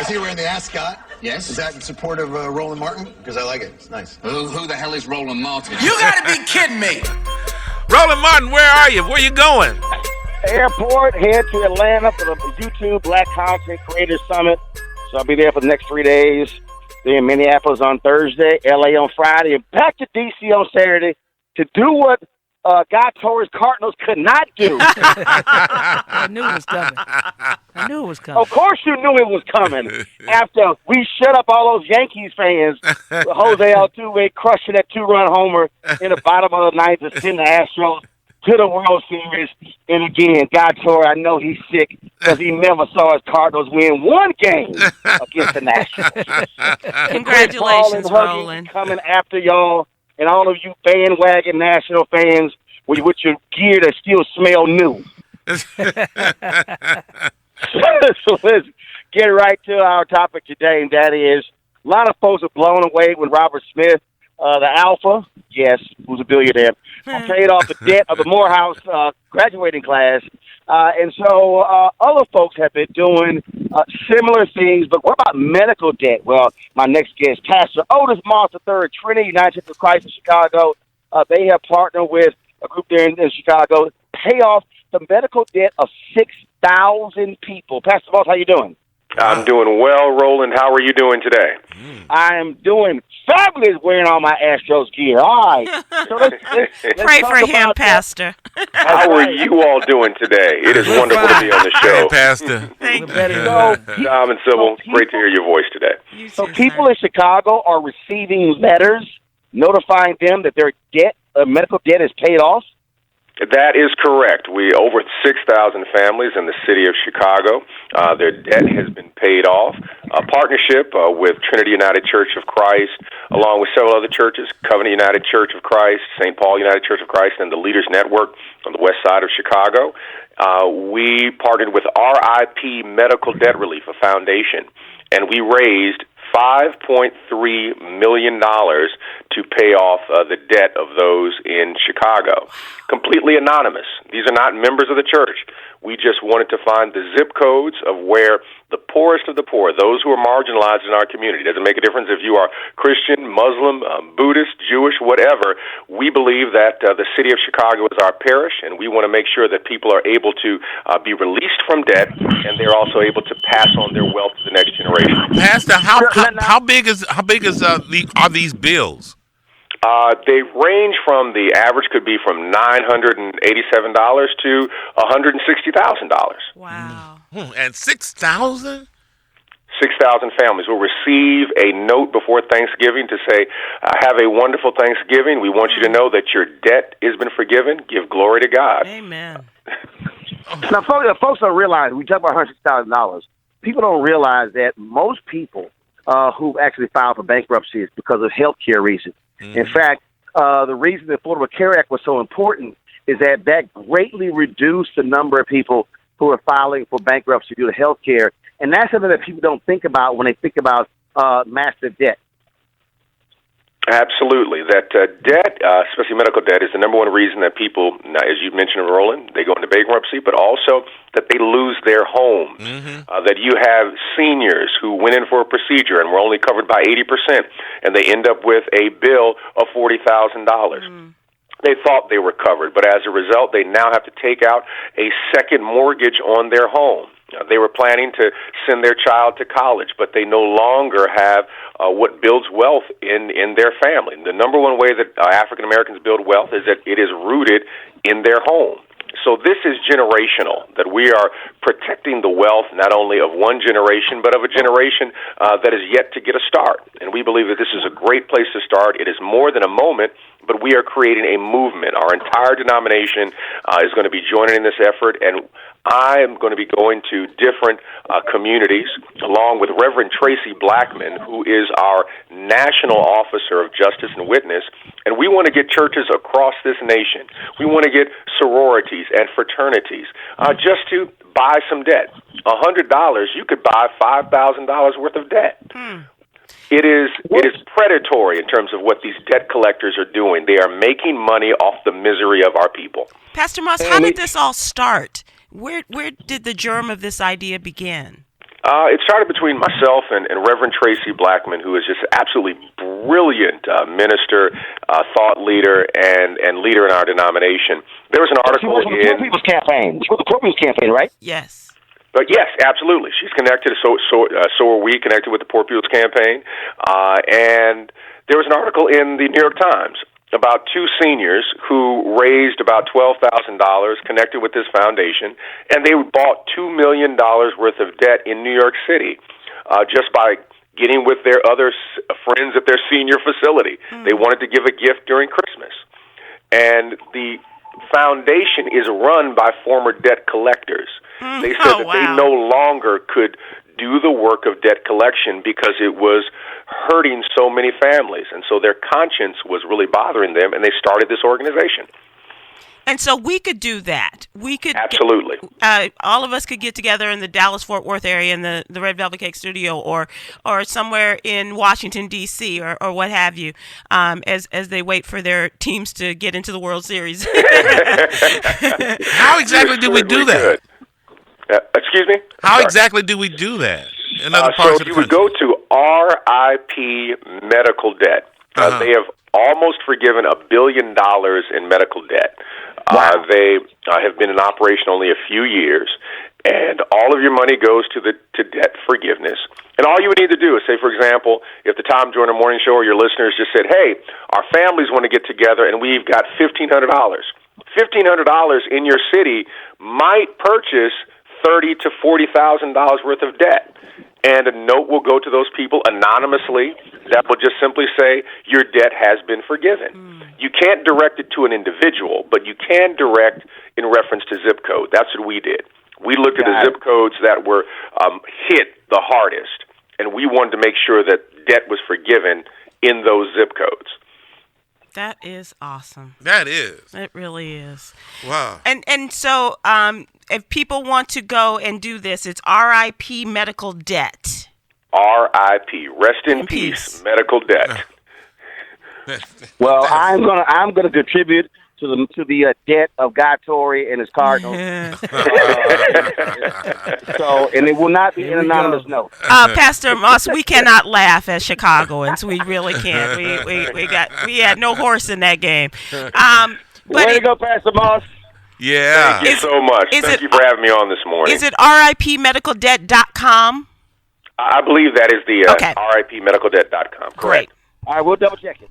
see wearing the ascot. Yes. Is that in support of Roland Martin? Because I like it. It's nice. Who the hell is Roland Martin? You gotta be kidding me. Roland Martin, where are you? Where you going? Airport, head to Atlanta for the YouTube Black Content Creators Summit. So I'll be there for the next 3 days. Then Minneapolis on Thursday, LA on Friday, and back to DC on Saturday to do what God told his Cardinals could not do. I knew it was coming. Of course you knew it was coming. After we shut up all those Yankees fans, Jose Altuve crushing that 2-run homer in the bottom of the ninth to send the Astros to the World Series. And again, God told, I know he's sick because he never saw his Cardinals win one game against the Nationals. Congratulations, Roland. Coming after y'all. And all of you bandwagon National fans with your gear that still smell new. So let's get right to our topic today, and that is a lot of folks are blown away when Robert Smith, the Alpha, yes, who's a billionaire, paid off the debt of the Morehouse graduating class. And so other folks have been doing similar things, but what about medical debt? Well, my next guest, Pastor Otis Moss III, Trinity United Church of Christ in Chicago. They have partnered with a group there in Chicago to pay off the medical debt of 6,000 people. Pastor Moss, how you doing? I'm doing well, Roland. How are you doing today? I am doing fabulous wearing all my Astros gear. All right. So let's Pray for him, Pastor. How are you all doing today? It is wonderful to be on the show. Hey, Pastor. Thank you. Tom and Sybil, great to hear your voice today. So people in Chicago are receiving letters notifying them that their debt, medical debt, is paid off? That is correct. Over 6,000 families in the city of Chicago, their debt has been paid off. A partnership with Trinity United Church of Christ, along with several other churches, Covenant United Church of Christ, St. Paul United Church of Christ, and the Leaders Network on the west side of Chicago. We partnered with RIP Medical Debt Relief, a foundation, and we raised $5.3 million to pay off the debt of those in Chicago. Completely anonymous. These are not members of the church. We just wanted to find the zip codes of where the poorest of the poor, those who are marginalized in our community. Doesn't make a difference if you are Christian, Muslim, Buddhist, Jewish, whatever. We believe that the city of Chicago is our parish, and we want to make sure that people are able to be released from debt, and they're also able to pass on their wealth to the next generation. Pastor, how big are these bills? They range from, the average could be from $987 to $160,000. Wow. And 6,000? 6,000 families will receive a note before Thanksgiving to say, have a wonderful Thanksgiving. We want you to know that your debt has been forgiven. Give glory to God. Amen. Now, folks don't realize, we talk about $160,000. People don't realize that most people who actually file for bankruptcy is because of health care reasons. In fact, the reason the Affordable Care Act was so important is that greatly reduced the number of people who are filing for bankruptcy due to health care. And that's something that people don't think about when they think about massive debt. Absolutely. That debt, especially medical debt, is the number one reason that people, as you mentioned, Roland, they go into bankruptcy, but also that they lose their homes. That you have seniors who went in for a procedure and were only covered by 80%, and they end up with a bill of $40,000. They thought they were covered, but as a result, they now have to take out a second mortgage on their home. They were planning to send their child to college, but they no longer have what builds wealth in their family. The number one way that African Americans build wealth is that it is rooted in their home. So this is generational, that we are protecting the wealth not only of one generation, but of a generation that is yet to get a start. And we believe that this is a great place to start. It is more than a moment, but we are creating a movement. Our entire denomination is going to be joining in this effort, and I am going to be going to different communities, along with Reverend Tracy Blackman, who is our National Officer of Justice and Witness, and we want to get churches across this nation. We want to get sororities and fraternities just to buy some debt. $100, you could buy $5,000 worth of debt. It is predatory in terms of what these debt collectors are doing. They are making money off the misery of our people. Pastor Moss, how did this all start? Where did the germ of this idea begin? It started between myself and Reverend Tracy Blackman, who is just absolutely brilliant minister, thought leader, and leader in our denomination. There was an article She was with the Poor People's Campaign. She was with the Poor People's Campaign, right? Yes. But yes, absolutely. She's connected. So are we connected with the Poor People's Campaign. And there was an article in the New York Times about two seniors who raised about $12,000, connected with this foundation, and they bought $2 million worth of debt in New York City just by getting with their other friends at their senior facility. They wanted to give a gift during Christmas. And the foundation is run by former debt collectors. They said that they no longer could do the work of debt collection because it was hurting so many families. And so their conscience was really bothering them, and they started this organization. And so we could do that. We could absolutely. All of us could get together in the Dallas-Fort Worth area in the Red Velvet Cake Studio, or somewhere in Washington D.C. or what have you, as they wait for their teams to get into the World Series. How exactly do we do that? Excuse me? How exactly do we do that? In other parts so of the you would country? go to RIP Medical Debt. They have almost forgiven $1 billion in medical debt. They have been in operation only a few years, and all of your money goes to debt forgiveness. And all you would need to do is say, for example, if the Tom Joyner Morning Show or your listeners just said, hey, our families want to get together and we've got $1,500. $1,500 in your city might purchase $30,000 to $40,000 worth of debt. And a note will go to those people anonymously that will just simply say, your debt has been forgiven. You can't direct it to an individual, but you can direct in reference to zip code. That's what we did. We looked at the zip codes that were hit the hardest, and we wanted to make sure that debt was forgiven in those zip codes. That is awesome. That is. It really is. Wow. And so if people want to go and do this, it's RIP Medical Debt. RIP. Rest in peace. Medical debt. Well, I'm gonna contribute to the debt of Guy Torrey and his Cardinals. So, and it will not be an anonymous note. Pastor Moss, we cannot laugh as Chicagoans. We really can't. We had no horse in that game. Way to go, Pastor Moss. Yeah. Thank you so much. Thank you for having me on this morning. Is it RIPMedicalDebt.com? I believe that is the RIPMedicalDebt.com. Correct. Great. All right, we'll double check it.